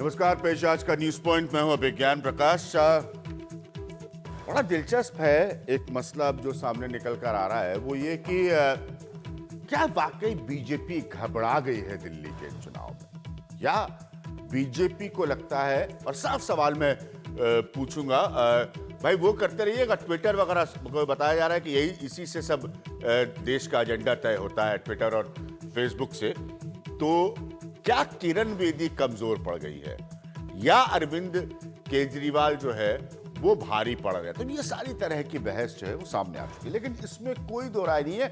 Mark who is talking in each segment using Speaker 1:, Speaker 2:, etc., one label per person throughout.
Speaker 1: नमस्कार, पेश आज का न्यूज पॉइंट में हूं अभिज्ञान प्रकाश। बड़ा दिलचस्प है एक मसला अब जो सामने निकल कर आ रहा है, वो ये कि क्या वाकई बीजेपी घबरा गई है दिल्ली के चुनाव में, या बीजेपी को लगता है, और साफ सवाल मैं पूछूंगा, भाई वो करते रहिएगा, ट्विटर वगैरह को बताया जा रहा है कि यही इसी से सब देश का एजेंडा तय होता है, ट्विटर और फेसबुक से। तो क्या किरण बेदी कमजोर पड़ गई है, या अरविंद केजरीवाल जो है वो भारी पड़ गए? तो ये सारी तरह की बहस जो है वो सामने आ चुकी है, लेकिन इसमें कोई दो राय नहीं है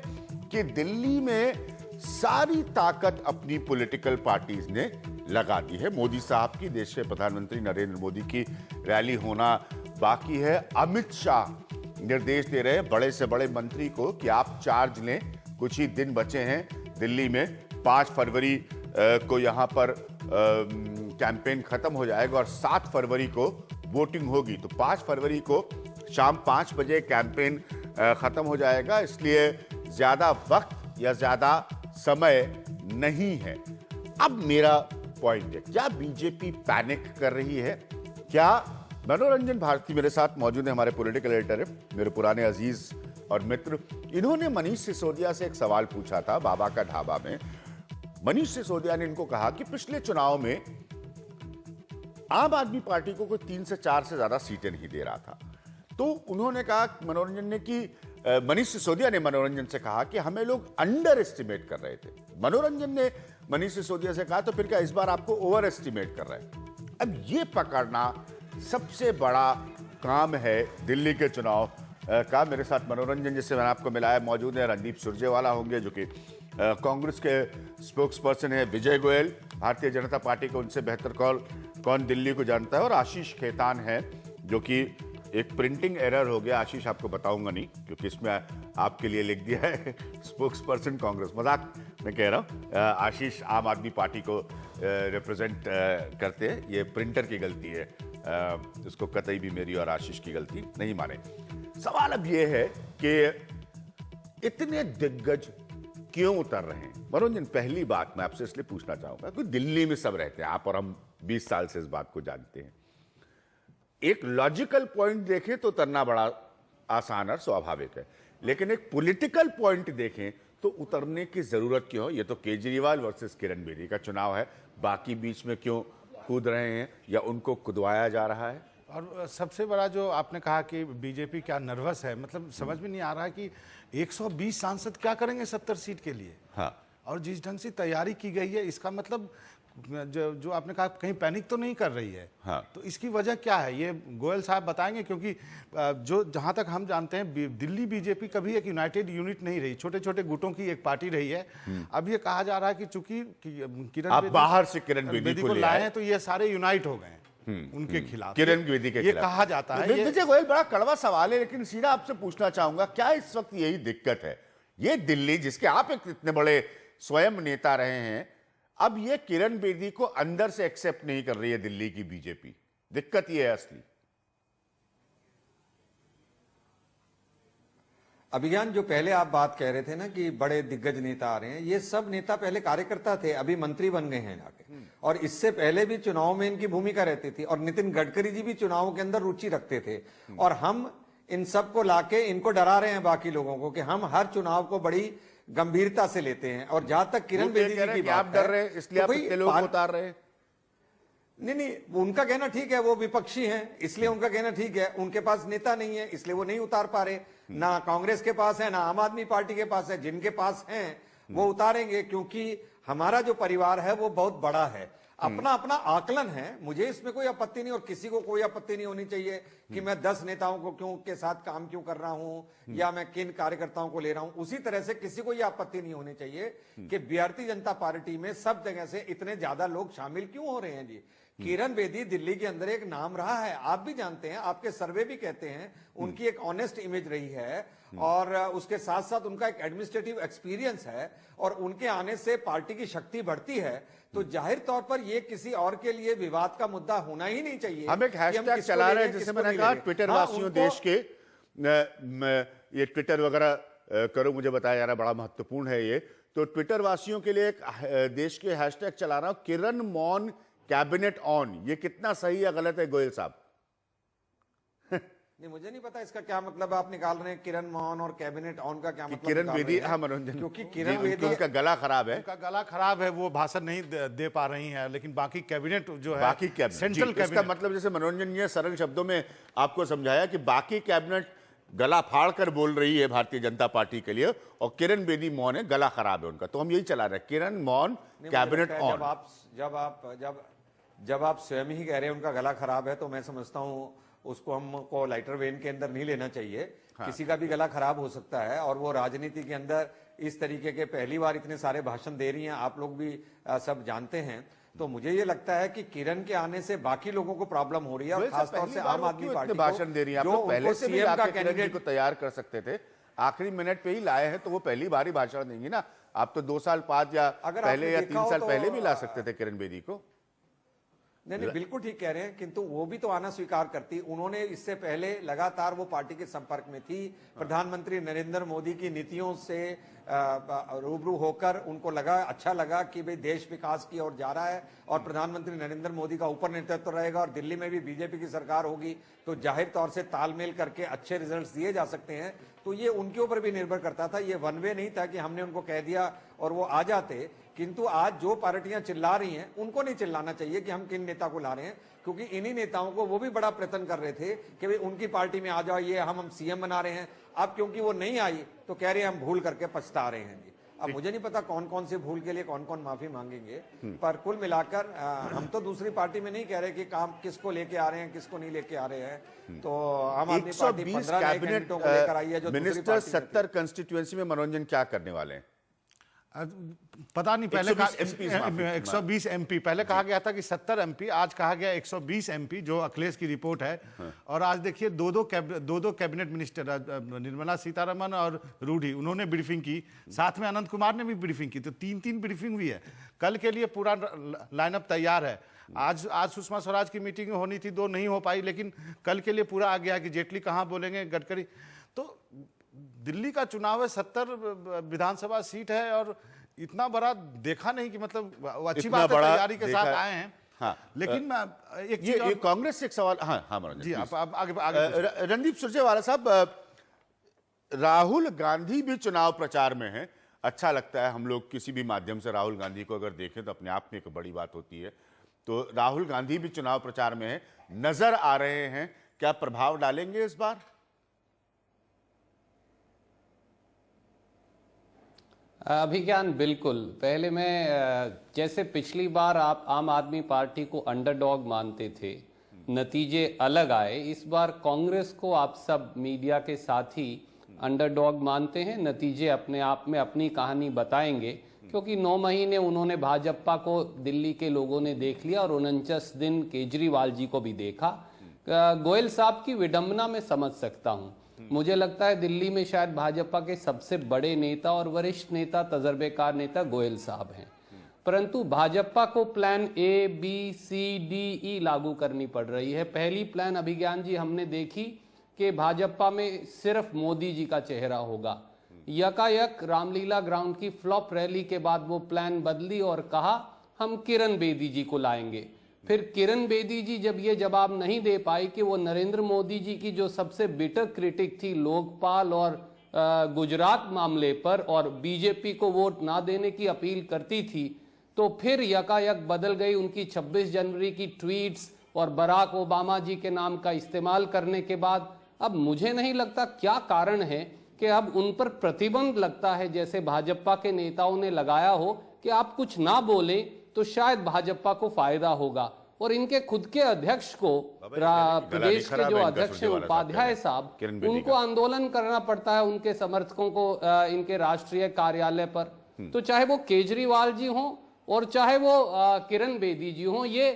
Speaker 1: कि दिल्ली में सारी ताकत अपनी पॉलिटिकल पार्टीज ने लगा दी है। मोदी साहब की, देश के प्रधानमंत्री नरेंद्र मोदी की रैली होना बाकी है। अमित शाह निर्देश दे रहे हैं बड़े से बड़े मंत्री को कि आप चार्ज लें, कुछ ही दिन बचे हैं दिल्ली में। 5 फरवरी को यहां पर कैंपेन खत्म हो जाएगा और 7 फरवरी को वोटिंग होगी। तो 5 फरवरी को शाम 5 बजे कैंपेन खत्म हो जाएगा, इसलिए ज्यादा वक्त या ज्यादा समय नहीं है। अब मेरा पॉइंट है, क्या बीजेपी पैनिक कर रही है? क्या मनोरंजन भारती मेरे साथ मौजूद है, हमारे पॉलिटिकल एडिटर है, मेरे पुराने अजीज और मित्र। इन्होंने मनीष सिसोदिया से एक सवाल पूछा था बाबा का ढाबा में। मनीष सिसोदिया ने इनको कहा कि पिछले चुनाव में आम आदमी पार्टी को कोई 3 से 4 से ज्यादा सीटें नहीं दे रहा था। तो उन्होंने कहा मनोरंजन ने कि मनीष सिसोदिया ने मनोरंजन से कहा कि हमें लोग अंडर एस्टिमेट कर रहे थे। मनोरंजन ने मनीष सिसोदिया से कहा तो फिर क्या इस बार आपको ओवर एस्टिमेट कर रहे हैं? अब ये पकड़ना सबसे बड़ा काम है दिल्ली के चुनाव का। मेरे साथ मनोरंजन, जिससे मैंने आपको मिलाया, मौजूद है। रणदीप सुरजेवाला होंगे जो कि कांग्रेस के स्पोक्स पर्सन है। विजय गोयल, भारतीय जनता पार्टी को उनसे बेहतर कौन दिल्ली को जानता है। और आशीष खेतान है जो कि एक प्रिंटिंग एरर हो गया, आशीष आपको बताऊंगा नहीं क्योंकि इसमें आपके लिए लिख दिया है स्पोक्स पर्सन कांग्रेस। मजाक मैं कह रहा हूँ, आशीष आम आदमी पार्टी को रिप्रेजेंट करते हैं, ये प्रिंटर की गलती है, इसको कतई भी मेरी और आशीष की गलती नहीं माने। सवाल अब ये है कि इतने दिग्गज क्यों उतर रहे हैं? मनोरंजन, पहली बात मैं आपसे इसलिए पूछना चाहूंगा कि दिल्ली में सब रहते हैं, आप और हम 20 साल से इस बात को जानते हैं। एक लॉजिकल पॉइंट देखें तो उतरना बड़ा आसान और स्वाभाविक है, लेकिन एक पॉलिटिकल पॉइंट देखें तो उतरने की जरूरत क्यों? ये तो केजरीवाल वर्सेस किरण बेदी का चुनाव है, बाकी बीच में क्यों कूद रहे हैं या उनको कुदवाया जा रहा है?
Speaker 2: और सबसे बड़ा जो आपने कहा कि बीजेपी क्या नर्वस है, मतलब समझ में नहीं आ रहा है कि 120 सांसद क्या करेंगे 70 सीट के लिए।
Speaker 1: हाँ। और
Speaker 2: जिस ढंग से तैयारी की गई है, इसका मतलब जो आपने कहा कहीं पैनिक तो नहीं कर रही है।
Speaker 1: हाँ।
Speaker 2: तो इसकी वजह क्या है ये गोयल साहब बताएंगे, क्योंकि जो जहां तक हम जानते हैं दिल्ली बीजेपी कभी एक यूनाइटेड यूनिट नहीं रही, छोटे छोटे गुटों की एक पार्टी रही है। अब ये कहा जा रहा है कि चूंकि
Speaker 1: किरण बाहर से किरण बेदी को
Speaker 2: लाए हैं तो ये सारे यूनाइट हो गए उनके खिलाफ,
Speaker 1: किरण बेदी के
Speaker 2: ये कहा जाता है।
Speaker 1: विजय गोयल, बड़ा कड़वा सवाल है, लेकिन सीधा आपसे पूछना चाहूंगा, क्या इस वक्त यही दिक्कत है? ये दिल्ली जिसके आप एक इतने बड़े स्वयं नेता रहे हैं, अब ये किरण बेदी को अंदर से एक्सेप्ट नहीं कर रही है दिल्ली की बीजेपी। दिक्कत ये है असली।
Speaker 3: अभिज्ञान, जो पहले आप बात कह रहे थे ना कि बड़े दिग्गज नेता आ रहे हैं, ये सब नेता पहले कार्यकर्ता थे, अभी मंत्री बन गए हैं जाके। और इससे पहले भी चुनाव में इनकी भूमिका रहती थी, और नितिन गडकरी जी भी चुनाव के अंदर रुचि रखते थे। और हम इन सबको लाके इनको डरा रहे हैं बाकी लोगों को कि हम हर चुनाव को बड़ी गंभीरता से लेते हैं। और जहां तक किरण बेदी जी की बात,
Speaker 1: आप डर रहे हैं इसलिए आप इतने लोग उतार रहे हैं?
Speaker 3: नहीं, उनका कहना ठीक है, वो विपक्षी हैं इसलिए उनका कहना ठीक है। उनके पास नेता नहीं है इसलिए वो नहीं उतार पा रहे, ना कांग्रेस के पास है ना आम आदमी पार्टी के पास है। जिनके पास हैं वो उतारेंगे, क्योंकि हमारा जो परिवार है वो बहुत बड़ा है, अपना अपना आकलन है। मुझे इसमें कोई आपत्ति नहीं, और किसी को कोई आपत्ति नहीं होनी चाहिए कि मैं 10 नेताओं को क्यों के साथ काम क्यों कर रहा हूं या मैं किन कार्यकर्ताओं को ले रहा हूं। उसी तरह से किसी को यह आपत्ति नहीं होनी चाहिए कि भारतीय जनता पार्टी में सब जगह से इतने ज्यादा लोग शामिल क्यों हो रहे हैं जी। किरण बेदी दिल्ली के अंदर एक नाम रहा है, आप भी जानते हैं, आपके सर्वे भी कहते हैं उनकी एक ऑनेस्ट इमेज रही है, और उसके साथ साथ उनका एक एडमिनिस्ट्रेटिव एक्सपीरियंस है, और उनके आने से पार्टी की शक्ति बढ़ती है। तो जाहिर तौर पर ये किसी और के लिए विवाद का मुद्दा होना ही नहीं चाहिए।
Speaker 1: हम एक हैशटैग चला रहे हैं, जैसे मैंने कहा ट्विटर वासियों देश के, ये ट्विटर वगैरह करो, मुझे बताया जा रहा है बड़ा महत्वपूर्ण है ये। तो ट्विटर वासियों के लिए एक देश के हैशटैग चला रहा हूं, किरण मौन कैबिनेट ऑन, ये कितना सही या गलत है गोयल साहब?
Speaker 3: नहीं, मुझे नहीं पता इसका क्या मतलब आप निकाल रहे हैं। किरण मोहन और कैबिनेट ऑन का क्या मतलब
Speaker 1: किरण
Speaker 3: निकाल
Speaker 1: बेदी,
Speaker 3: रहे हैं?
Speaker 1: हाँ मनोरंजन,
Speaker 3: क्योंकि
Speaker 1: जी,
Speaker 3: किरण बेदी
Speaker 1: उनका गला खराब है,
Speaker 2: उनका गला खराब है, वो भाषण नहीं दे पा रही हैं, लेकिन बाकी कैबिनेट जो है,
Speaker 1: बाकी कैबिनेट,
Speaker 2: सेंट्रल
Speaker 1: इसका
Speaker 2: कैबिनेट,
Speaker 1: मतलब जैसे मनोरंजन ने सरल शब्दों में आपको समझाया कि बाकी कैबिनेट गला फाड़ कर बोल रही है भारतीय जनता पार्टी के लिए, और किरण बेदी मौन है, गला खराब है उनका। तो हम यही चला रहे हैं, किरण मौन,
Speaker 3: नहीं, मुझे
Speaker 1: कैबिनेट
Speaker 3: लगता है
Speaker 1: ऑन।
Speaker 3: जब आप स्वयं ही कह रहे हैं उनका गला खराब है, तो मैं समझता हूं उसको हमको लाइटर वेन के अंदर नहीं लेना चाहिए। किसी का भी गला खराब हो सकता है, और वो राजनीति के अंदर इस तरीके के पहली बार इतने सारे भाषण दे रही हैं, आप लोग भी सब जानते हैं। तो मुझे ये लगता है कि किरण के आने से बाकी लोगों को प्रॉब्लम हो रही है, और खासतौर से आम आदमी पार्टी को,
Speaker 1: भाषण दे रही है। आप
Speaker 3: जो
Speaker 1: लोग पहले
Speaker 3: उनको
Speaker 1: से भी
Speaker 3: सीएम का
Speaker 1: आके किरण जी
Speaker 3: कैंडिडेट
Speaker 1: को तैयार कर सकते थे, आखिरी मिनट पे ही लाए हैं, तो वो पहली बार ही भाषण देंगी ना। आप तो 2 साल 5 या
Speaker 3: अगर
Speaker 1: पहले
Speaker 3: आपने
Speaker 1: या
Speaker 3: देखा
Speaker 1: 3
Speaker 3: हो
Speaker 1: साल
Speaker 3: तो,
Speaker 1: पहले भी ला सकते थे किरण बेदी को।
Speaker 3: नहीं, बिल्कुल ठीक कह रहे हैं, किंतु वो भी तो आना स्वीकार करती। उन्होंने इससे पहले लगातार वो पार्टी के संपर्क में थी, प्रधानमंत्री नरेंद्र मोदी की नीतियों से रूबरू होकर उनको अच्छा लगा कि भाई देश विकास की ओर जा रहा है, और प्रधानमंत्री नरेंद्र मोदी का ऊपर नेतृत्व रहेगा, और दिल्ली में भी बीजेपी की सरकार होगी, तो जाहिर तौर से तालमेल करके अच्छे रिजल्ट्स दिए जा सकते हैं। तो ये उनके ऊपर भी निर्भर करता था, ये वन वे नहीं था कि हमने उनको कह दिया और वो आ जाते। किंतु आज जो पार्टियां चिल्ला रही हैं, उनको नहीं चिल्लाना चाहिए कि हम किन नेता को ला रहे हैं, क्योंकि इन्हीं नेताओं को वो भी बड़ा प्रयत्न कर रहे थे कि भाई उनकी पार्टी में आ जाओ, ये हम सीएम बना रहे हैं। अब क्योंकि वो नहीं आई, तो कह रहे हैं हम भूल करके पछता रहे हैं जी। अब मुझे नहीं पता कौन कौन सी भूल के लिए कौन कौन माफी मांगेंगे, पर कुल मिलाकर हम तो दूसरी पार्टी में नहीं कह रहे कि काम किसको लेके आ रहे हैं, किसको नहीं लेके आ रहे हैं। तो आम आदमी पार्टी 15 नए कैंडिडेटों को लेकर आई है, जो
Speaker 1: मिनिस्टर 70 कंस्टिट्यूएंसी में मनोरंजन क्या करने वाले हैं?
Speaker 2: पता नहीं, पहले
Speaker 1: 120
Speaker 2: एमपी पहले कहा गया था कि 70 एमपी, आज कहा गया 120 एमपी, जो अखिलेश की रिपोर्ट है। और आज देखिए दो कैबिनेट मिनिस्टर, निर्मला सीतारमण और रूडी, उन्होंने ब्रीफिंग की, साथ में अनंत कुमार ने भी ब्रीफिंग की, तो 3 ब्रीफिंग हुई है। कल के लिए पूरा लाइनअप तैयार है। आज सुषमा स्वराज की मीटिंग होनी थी, 2 नहीं हो पाई, लेकिन कल के लिए पूरा आ गया कि जेटली कहाँ बोलेंगे, गडकरी। तो दिल्ली का चुनाव है, 70 विधानसभा सीट है, और इतना बड़ा देखा नहीं कि मतलब अच्छी बात है, तैयारी के साथ आए हैं।
Speaker 1: हाँ,
Speaker 2: लेकिन मैं एक
Speaker 1: ये कांग्रेस से एक सवाल, हाँ मनोरंजन
Speaker 2: जी, आप आगे
Speaker 1: रणदीप सुरजेवाला साहब, राहुल गांधी भी चुनाव प्रचार में है। अच्छा लगता है, हम लोग किसी भी माध्यम से राहुल गांधी को अगर देखें तो अपने आप में एक बड़ी बात होती है। तो राहुल गांधी भी चुनाव प्रचार में है, नजर आ रहे हैं, क्या प्रभाव डालेंगे इस बार?
Speaker 4: अभिज्ञान बिल्कुल। पहले मैं जैसे पिछली बार आप आम आदमी पार्टी को अंडरडॉग मानते थे, नतीजे अलग आए, इस बार कांग्रेस को आप सब मीडिया के साथ ही अंडरडॉग मानते हैं। नतीजे अपने आप में अपनी कहानी बताएंगे, क्योंकि 9 महीने उन्होंने भाजपा को दिल्ली के लोगों ने देख लिया, और 49 दिन केजरीवाल जी को भी देखा। गोयल साहब की विडंबना में समझ सकता हूं। मुझे लगता है दिल्ली में शायद भाजपा के सबसे बड़े नेता और वरिष्ठ नेता, तजर्बेकार नेता गोयल साहब हैं, परंतु भाजपा को plan A, B, C, D, E लागू करनी पड़ रही है। पहली प्लान अभिज्ञान जी हमने देखी कि भाजपा में सिर्फ मोदी जी का चेहरा होगा। यकायक रामलीला ग्राउंड की फ्लॉप रैली के बाद वो प्लान बदली और कहा हम किरण बेदी जी को लाएंगे। फिर किरण बेदी जी जब ये जवाब नहीं दे पाई कि वो नरेंद्र मोदी जी की जो सबसे बिटर क्रिटिक थी लोकपाल और गुजरात मामले पर, और बीजेपी को वोट ना देने की अपील करती थी, तो फिर यकायक बदल गई। उनकी 26 जनवरी की ट्वीट्स और बराक ओबामा जी के नाम का इस्तेमाल करने के बाद अब मुझे नहीं लगता क्या कारण है कि अब उन पर प्रतिबंध लगता है, जैसे भाजपा के नेताओं ने लगाया हो कि आप कुछ ना बोले तो शायद भाजपा को फायदा होगा। और इनके खुद के अध्यक्ष को, प्रदेश के जो अध्यक्ष हैं उपाध्याय साहब, उनको आंदोलन करना पड़ता है उनके समर्थकों को इनके राष्ट्रीय कार्यालय पर। तो चाहे वो केजरीवाल जी हों और चाहे वो किरण बेदी जी हों, ये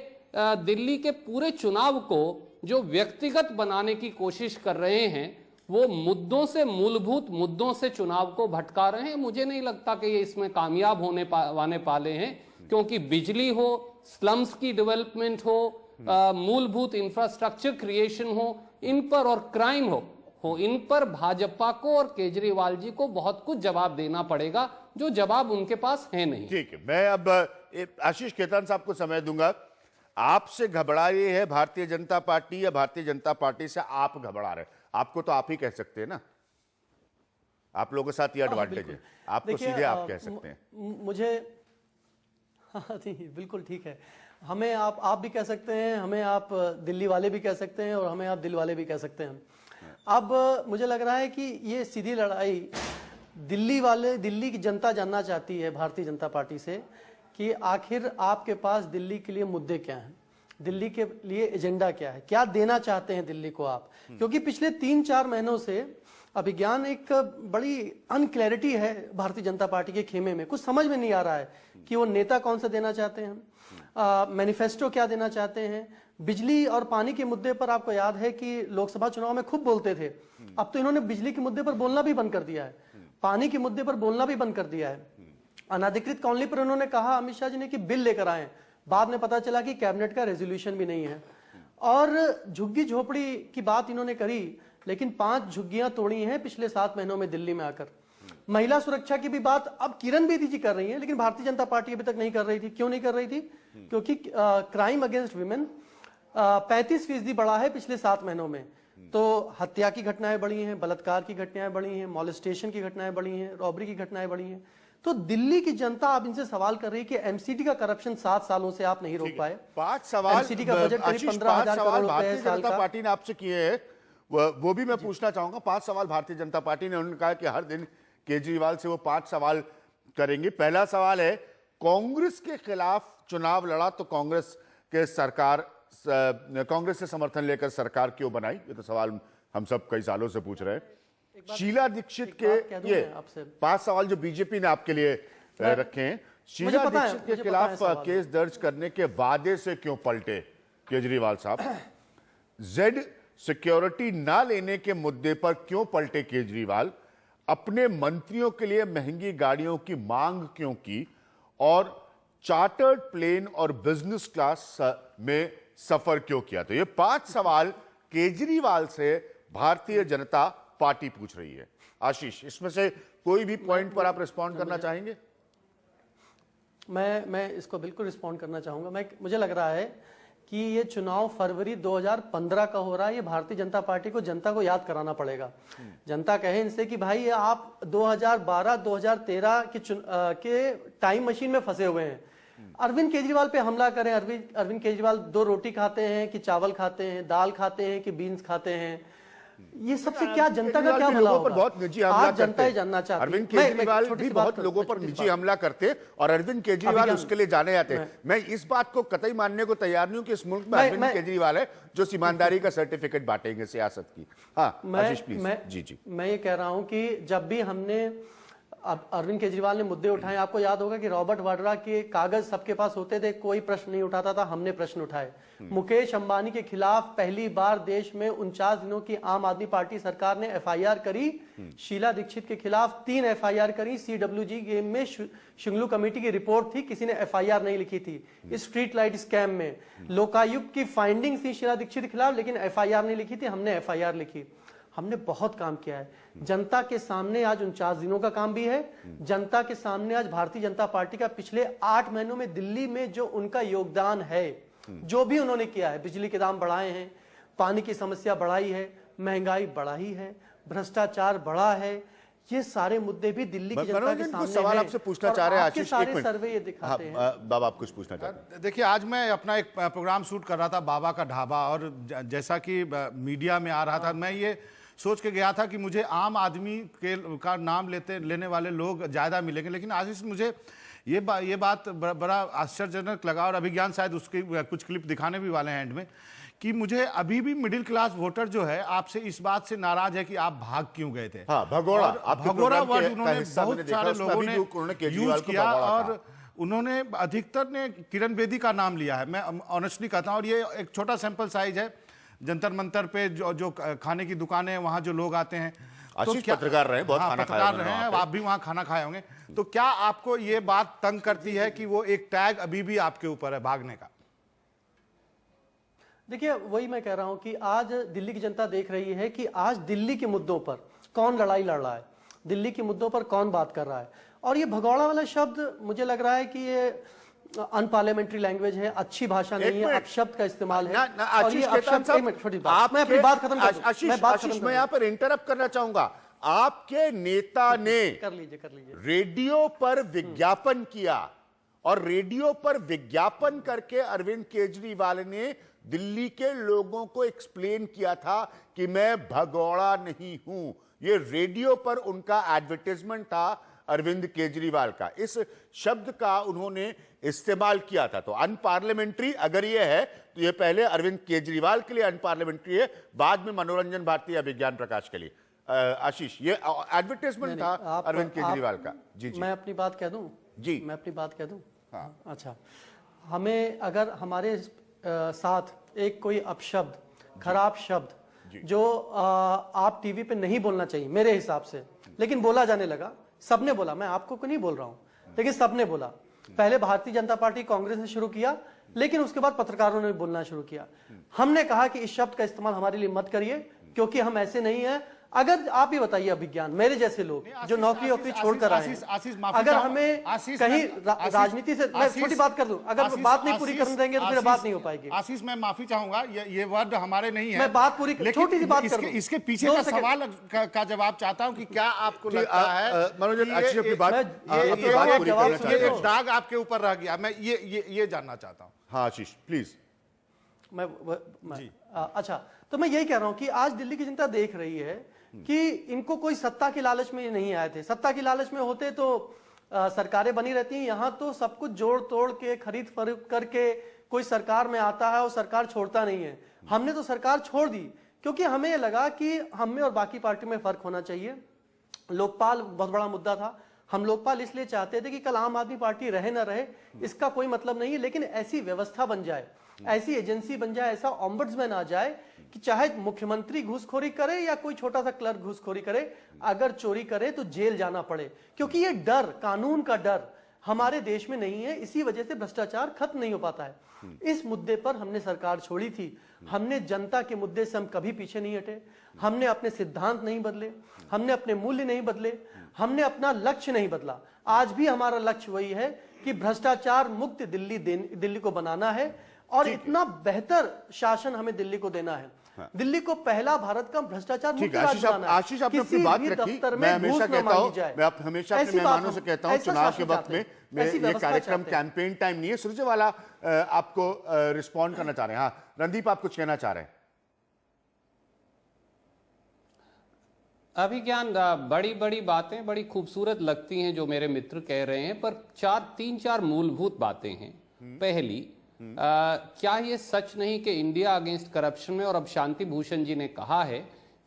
Speaker 4: दिल्ली के पूरे चुनाव को जो व्यक्तिगत बनाने की कोशिश कर रहे हैं, वो मुद्दों से, मूलभूत मुद्दों से चुनाव को भटका रहे हैं। मुझे नहीं लगता कि ये इसमें कामयाब होने वाले हैं, क्योंकि बिजली हो, स्लम्स की डेवलपमेंट हो, मूलभूत इंफ्रास्ट्रक्चर क्रिएशन हो, इन पर, और क्राइम हो इन पर भाजपा को और केजरीवाल जी को बहुत कुछ जवाब देना पड़ेगा, जो जवाब उनके पास है नहीं।
Speaker 1: ठीक है, मैं अब आशीष खेतान साहब को समय दूंगा। आपसे घबरा रही है भारतीय जनता पार्टी या भारतीय जनता पार्टी से आप घबरा रहे? आपको तो आप ही कह सकते हैं ना, आप लोगों के साथ ये एडवांटेज है, आप तो सीधे आप कह सकते हैं।
Speaker 5: मुझे हाँ जी बिल्कुल ठीक है, हमें आप भी कह सकते हैं, हमें आप दिल्ली वाले भी कह सकते हैं और हमें आप दिल वाले भी कह सकते हैं। अब मुझे लग रहा है कि ये सीधी लड़ाई दिल्ली की जनता जानना चाहती है भारतीय जनता पार्टी से कि आखिर आपके पास दिल्ली के लिए मुद्दे क्या हैं, दिल्ली के लिए एजेंडा क्या है, क्या देना चाहते हैं दिल्ली को आप। क्योंकि पिछले 3-4 महीनों से अभिज्ञान एक बड़ी अनक्लैरिटी है भारतीय जनता पार्टी के खेमे में, कुछ समझ में नहीं आ रहा है कि वो नेता कौन सा देना चाहते हैं, मैनिफेस्टो क्या देना चाहते हैं। बिजली और पानी के मुद्दे पर आपको याद है कि लोकसभा चुनाव में खूब बोलते थे, अब तो इन्होंने बिजली के मुद्दे पर बोलना भी बंद कर दिया है, पानी के मुद्दे पर बोलना भी बंद कर दिया है। अनाधिकृत कॉलोनी पर उन्होंने कहा अमित शाह जी ने कि बिल लेकर आए, बाद में पता चला कि कैबिनेट का रेजोल्यूशन भी नहीं है। और झुग्गी झोपड़ी की बात इन्होंने करी, लेकिन 5 झुग्गियां तोड़ी हैं पिछले 7 महीनों में दिल्ली में आकर। महिला सुरक्षा की भी बात अब किरण बेदी जी कर रही हैं, लेकिन भारतीय जनता पार्टी अभी तक नहीं कर रही थी। क्यों नहीं कर रही थी? क्योंकि क्राइम अगेंस्ट विमेन 35% बढ़ा है पिछले 7 महीनों में। तो हत्या की घटनाएं बढ़ी हैं, बलात्कार की घटनाएं बढ़ी हैं, मॉलेस्टेशन की घटनाएं बढ़ी हैं, रॉबरी की घटनाएं बढ़ी हैं। तो दिल्ली की जनता आप इनसे सवाल कर रही है कि एमसीडी का करप्शन 7 सालों से आप नहीं रोक पाए।
Speaker 1: 5 सवाल
Speaker 5: एमसीडी का बजट करीब 15,000 करोड़ रुपए है साल
Speaker 1: जनता
Speaker 5: का।
Speaker 1: पार्टी ने आपसे किए हैं, वो भी मैं पूछना चाहूंगा। 5 सवाल भारतीय जनता पार्टी ने, उन्होंने कहा कि हर दिन केजरीवाल से वो 5 सवाल करेंगे। पहला सवाल है, कांग्रेस के खिलाफ चुनाव लड़ा तो कांग्रेस से समर्थन लेकर सरकार क्यों बनाई? ये तो सवाल हम सब कई सालों से पूछ रहे हैं। शीला दीक्षित के ये 5 सवाल जो बीजेपी ने आपके लिए रखे हैं, शीला दीक्षित के खिलाफ केस दर्ज करने के वादे से क्यों पलटे केजरीवाल साहब? जेड सिक्योरिटी ना लेने के मुद्दे पर क्यों पलटे केजरीवाल? अपने मंत्रियों के लिए महंगी गाड़ियों की मांग क्यों की? और चार्टर्ड प्लेन और बिजनेस क्लास में सफर क्यों किया? तो ये 5 सवाल केजरीवाल से भारतीय जनता पार्टी पूछ रही है। आशीष, इसमें से कोई भी पॉइंट पर आप रिस्पॉन्ड करना चाहेंगे?
Speaker 5: मैं इसको बिल्कुल रिस्पॉन्ड करना चाहूंगा। मुझे लग रहा है कि ये चुनाव फरवरी 2015 का हो रहा है, ये भारतीय जनता पार्टी को जनता को याद कराना पड़ेगा। जनता कहे इनसे कि भाई ये आप 2012-2013 के टाइम मशीन में फंसे हुए हैं। अरविंद केजरीवाल पे हमला करें, अरविंद केजरीवाल 2 रोटी खाते हैं कि चावल खाते हैं, दाल खाते हैं कि बीन्स खाते हैं, ये सबसे क्या जनता का क्या भला होगा?
Speaker 1: बहुत निजी हमला
Speaker 5: आज जनता ही जानना चाहती है।
Speaker 1: अरविंद केजरीवाल भी बहुत लोगों पर निजी हमला करते और अरविंद केजरीवाल उसके लिए जाने जाते हैं। मैं इस बात को कतई मानने को तैयार नहीं हूं कि इस मुल्क में अरविंद केजरीवाल है जो ईमानदारी का सर्टिफिकेट बांटेंगे सियासत की। हाँ आशीष प्लीज। जी
Speaker 5: मैं ये कह रहा हूं कि जब भी हमने अरविंद केजरीवाल ने मुद्दे उठाए, आपको याद होगा कि रॉबर्ट वाड्रा के कागज सबके पास होते थे, कोई प्रश्न नहीं उठाता था, हमने प्रश्न उठाए। मुकेश अंबानी के खिलाफ पहली बार देश में 49 दिनों की आम आदमी पार्टी सरकार ने एफआईआर करी। शीला दीक्षित के खिलाफ 3 एफआईआर करी। सीडब्ल्यूजी गेम में शुंगलू कमेटी की रिपोर्ट थी, किसी ने एफआईआर नहीं लिखी थी। इस स्ट्रीट लाइट स्कैम में लोकायुक्त की फाइंडिंग थी शीला दीक्षित के खिलाफ, लेकिन एफआईआर नहीं लिखी थी, हमने एफआईआर लिखी। हमने बहुत काम किया है। जनता के सामने आज 49 दिनों का काम भी है। जनता के सामने आज भारतीय जनता पार्टी का पिछले 8 महीनों में दिल्ली में जो उनका योगदान है, जो भी उन्होंने किया है, बिजली के दाम बढ़ाए हैं, पानी की समस्या बढ़ाई है, महंगाई बढ़ाई है, भ्रष्टाचार बढ़ा है, ये सारे मुद्दे भी दिल्ली की जनता के सामने
Speaker 1: सवाल आपसे पूछना चाह रहे हैं आशीष,
Speaker 5: सारे सर्वे ये दिखाते हैं।
Speaker 1: बाबा आप कुछ पूछना चाहते हैं?
Speaker 2: देखिए, आज मैं अपना एक प्रोग्राम शूट कर रहा था बाबा का ढाबा, और जैसा कि मीडिया में आ रहा था, मैं ये सोच के गया था कि मुझे आम आदमी का नाम लेने वाले लोग ज़्यादा मिलेंगे, लेकिन आशीष मुझे ये बात बड़ा आश्चर्यजनक लगा, और अभिज्ञान शायद उसकी कुछ क्लिप दिखाने भी वाले हैं एंड में, कि मुझे अभी भी मिडिल क्लास वोटर जो है आपसे इस बात से नाराज है कि आप भाग क्यों गए थे।
Speaker 1: हाँ, भगोड़ा
Speaker 2: वर्ड उन्होंने बहुत सारे लोगों ने यूज किया, और उन्होंने अधिकतर ने किरण बेदी का नाम लिया है। मैं ऑनेस्टली कहता हूँ, और ये एक छोटा सैंपल साइज है। जंतर मंतर पे जो खाने की दुकानें हैं, वहां जो लोग आते हैं,
Speaker 1: आशीष पत्रकार रहे हैं, बहुत खाना
Speaker 2: पत्रकार रहे हैं, आप भी वहां खाना खाए होंगे, तो क्या आपको ये बात तंग करती है कि वो एक टैग अभी भी आपके ऊपर है भागने का?
Speaker 5: देखिए, वही मैं कह रहा हूं कि आज दिल्ली की जनता देख रही है कि आज दिल्ली के मुद्दों पर कौन लड़ाई लड़ रहा है, दिल्ली के मुद्दों पर कौन बात कर रहा है। और ये भगौड़ा वाला शब्द मुझे लग रहा है कि ये अनपार्लियामेंट्री लैंग्वेज है, अच्छी भाषा नहीं है, अपशब्द का इस्तेमाल है। और
Speaker 1: आशीष
Speaker 5: ये
Speaker 1: खेतान
Speaker 5: अपशब्द,
Speaker 1: साहब,
Speaker 5: एक मिनट, छोटी बात, मैं अपनी बात खत्म कर दूं।
Speaker 1: आशीष मैं यहाँ पर इंटरप्ट करना चाहूंगा। आपके नेता ने
Speaker 5: कर लीजिए
Speaker 1: रेडियो पर विज्ञापन किया और रेडियो पर विज्ञापन करके अरविंद केजरीवाल ने दिल्ली के लोगों को एक्सप्लेन किया था कि मैं भगौड़ा नहीं हूं। ये रेडियो पर उनका एडवर्टाइजमेंट था अरविंद केजरीवाल का। इस शब्द का उन्होंने इस्तेमाल किया था। तो अनपार्लियामेंट्री अगर ये है तो ये पहले अरविंद केजरीवाल के लिए अनपार्लियामेंट्री है, बाद में मनोरंजन भारती या विज्ञान प्रकाश के लिए। आशीष, ये एडवर्टाइजमेंट था अरविंद केजरीवाल का। जी जी,
Speaker 5: मैं अपनी बात कह दूं
Speaker 1: जी,
Speaker 5: मैं अपनी बात कह दूं।
Speaker 1: हाँ।
Speaker 5: अच्छा, हमें अगर हमारे साथ एक कोई अपशब्द, खराब शब्द जो आप टीवी पे नहीं बोलना चाहिए मेरे हिसाब से, लेकिन बोला जाने लगा, सबने बोला, मैं आपको नहीं बोल रहा हूं, लेकिन सबने बोला। पहले भारतीय जनता पार्टी कांग्रेस ने शुरू किया, लेकिन उसके बाद पत्रकारों ने बोलना शुरू किया। हमने कहा कि इस शब्द का इस्तेमाल हमारे लिए मत करिए, क्योंकि हम ऐसे नहीं हैं। अगर आप ही बताइए अभिज्ञान, मेरे जैसे लोग जो नौकरी वोकरी छोड़कर आए हैं, अगर हमें कहीं राजनीति से, मैं छोटी बात कर दूं, अगर बात नहीं पूरी करने देंगे तो फिर बात नहीं हो पाएगी।
Speaker 2: आशीष, मैं माफी चाहूंगा, ये वर्ड हमारे नहीं है।
Speaker 5: मैं बात पूरी, छोटी सी बात कर दूं।
Speaker 2: इसके पीछे का सवाल का जवाब चाहता हूं कि क्या आपको लगता है
Speaker 1: मनोज, आशीष अपनी बात
Speaker 2: ये दाग आपके ऊपर रह गया? मैं ये जानना चाहता हूं।
Speaker 1: हाँ आशीष प्लीज।
Speaker 5: अच्छा, तो मैं यही कह रहा हूं कि आज दिल्ली की जनता देख रही है कि इनको कोई सत्ता की लालच में नहीं आए थे। सत्ता की लालच में होते तो सरकारें बनी रहती हैं। यहां तो सब कुछ जोड़ तोड़ के, खरीद फरोख्त करके कोई सरकार में आता है और सरकार छोड़ता नहीं है। हमने तो सरकार छोड़ दी क्योंकि हमें लगा कि हम में और बाकी पार्टी में फर्क होना चाहिए। लोकपाल बहुत बड़ा मुद्दा था। हम लोकपाल इसलिए चाहते थे कि कल आम आदमी पार्टी रहे ना रहे इसका कोई मतलब नहीं है, लेकिन ऐसी व्यवस्था बन जाए, ऐसी एजेंसी बन जाए, ऐसा ऑम्बड्समैन आ जाए कि चाहे मुख्यमंत्री घूसखोरी करे या कोई छोटा सा क्लर्क घूसखोरी करे, अगर चोरी करे तो जेल जाना पड़े। क्योंकि ये डर, कानून का डर हमारे देश में नहीं है। इसी वजह से भ्रष्टाचार खत्म नहीं हो पाता है। इस मुद्दे पर हमने सरकार छोड़ी थी। हमने जनता के मुद्दे से हम कभी पीछे नहीं हटे। हमने अपने सिद्धांत नहीं बदले, हमने अपने मूल्य नहीं बदले, हमने अपना लक्ष्य नहीं बदला। आज भी हमारा लक्ष्य वही है कि भ्रष्टाचार मुक्त दिल्ली को बनाना है और इतना बेहतर शासन हमें दिल्ली को देना है। दिल्ली को पहला भारत का भ्रष्टाचार मुक्त राज्य बनाना है।
Speaker 1: आशीष, आपने अपनी बात रखी। मैं हमेशा कहता हूं, मैं हमेशा अपने मेहमानों से कहता हूं, चुनाव के वक्त में ये कार्यक्रम कैंपेन टाइम नहीं है। सुरजेवाला आपको रिस्पॉन्ड करना चाह रहे हैं। हाँ रणदीप, आप कुछ कहना चाह रहे हैं?
Speaker 4: अभिज्ञान, बड़ी बड़ी बातें बड़ी खूबसूरत लगती हैं जो मेरे मित्र कह रहे हैं, पर तीन चार मूलभूत बातें हैं। पहली, क्या ये सच नहीं कि इंडिया अगेंस्ट करप्शन में, और अब शांति भूषण जी ने कहा है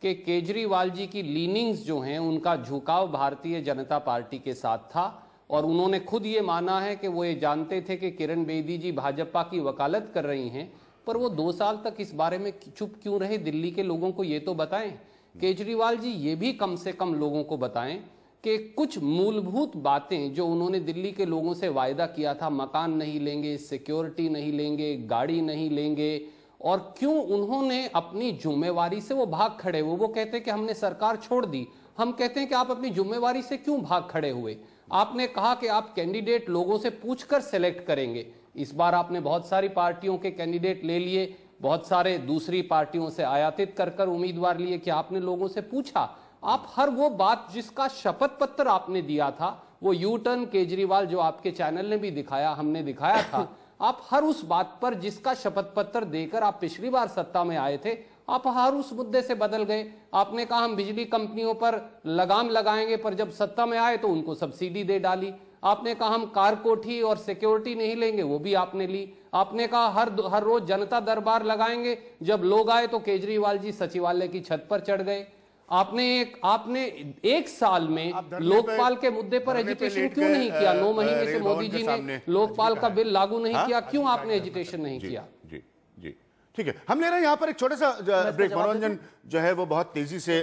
Speaker 4: कि केजरीवाल जी की लीनिंग्स जो हैं उनका झुकाव भारतीय जनता पार्टी के साथ था, और उन्होंने खुद ये माना है कि वो ये जानते थे कि किरण बेदी जी भाजपा की वकालत कर रही हैं, पर वो 2 साल तक इस बारे में चुप क्यों रहे? दिल्ली के लोगों को ये तो बताएं। केजरीवाल जी ये भी कम से कम लोगों को बताएं कि कुछ मूलभूत बातें जो उन्होंने दिल्ली के लोगों से वायदा किया था, मकान नहीं लेंगे, सिक्योरिटी नहीं लेंगे, गाड़ी नहीं लेंगे, और क्यों उन्होंने अपनी जिम्मेवारी से वो भाग खड़े हुए। वो कहते हैं कि हमने सरकार छोड़ दी। हम कहते हैं कि आप अपनी जिम्मेवारी से क्यों भाग खड़े हुए? आपने कहा कि आप कैंडिडेट लोगों से पूछकर सेलेक्ट करेंगे। इस बार आपने बहुत सारी पार्टियों के कैंडिडेट ले लिए, बहुत सारे दूसरी पार्टियों से आयातित कर उम्मीदवार लिए। कि आपने लोगों से पूछा? आप हर वो बात जिसका शपथ पत्र आपने दिया था, वो यू टर्न केजरीवाल जो आपके चैनल ने भी दिखाया, हमने दिखाया था, आप हर उस बात पर जिसका शपथ पत्र देकर आप पिछली बार सत्ता में आए थे, आप हर उस मुद्दे से बदल गए। आपने कहा हम बिजली कंपनियों पर लगाम लगाएंगे, पर जब सत्ता में आए तो उनको सब्सिडी दे डाली। आपने कहा हम कार कोठी और सिक्योरिटी नहीं लेंगे, वो भी आपने ली। आपने कहा हर रोज जनता दरबार लगाएंगे, जब लोग आए तो केजरीवाल जी सचिवालय की छत पर चढ़ गए। आपने एक साल में लोकपाल के मुद्दे पर एजिटेशन क्यों नहीं किया? 9 महीने से मोदी जी ने लोकपाल का बिल लागू नहीं किया, क्यों आपने एजिटेशन नहीं किया?
Speaker 1: जी जी ठीक है, हम ले रहे हैं यहाँ पर एक छोटा सा ब्रेक। मनोरंजन जो है वो बहुत तेजी से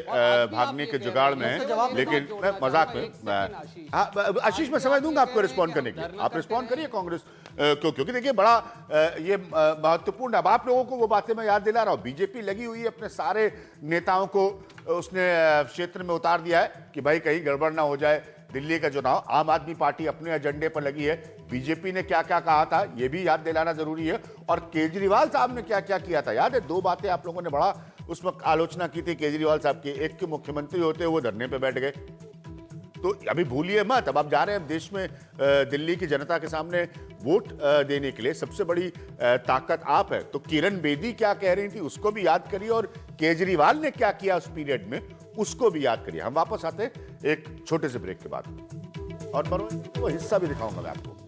Speaker 1: भागने के जुगाड़ में है, लेकिन मजाक में। आशीष, मैं समझ दूंगा आपको रिस्पॉन्ड करने के लिए, आप रिस्पॉन्ड करिए कांग्रेस को, क्योंकि देखिए बड़ा ये महत्वपूर्ण। अब आप लोगों को वो बातें मैं याद दिला रहा हूँ। बीजेपी लगी हुई है, अपने सारे नेताओं को उसने क्षेत्र में उतार दिया है कि भाई कहीं गड़बड़ ना हो जाए, दिल्ली का चुनाव, आम आदमी पार्टी अपने एजेंडे पर लगी है, बीजेपी ने क्या क्या कहा था ये भी याद दिलाना जरूरी है, और केजरीवाल साहब ने क्या क्या किया था। याद है, दो बातें आप लोगों ने बड़ा उस वक्त आलोचना की थी केजरीवाल साहब की। एक के मुख्यमंत्री होते वो धरने पे बैठ गए, तो अभी भूलिए मत, अब आप जा रहे हैं देश में दिल्ली की जनता के सामने वोट देने के लिए, सबसे बड़ी ताकत आप है। तो किरण बेदी क्या कह रही थी उसको भी याद करिए, और केजरीवाल ने क्या किया उस पीरियड में उसको भी याद करिए। हम वापस आते हैं एक छोटे से ब्रेक के बाद, और वो हिस्सा भी दिखाऊंगा मैं आपको।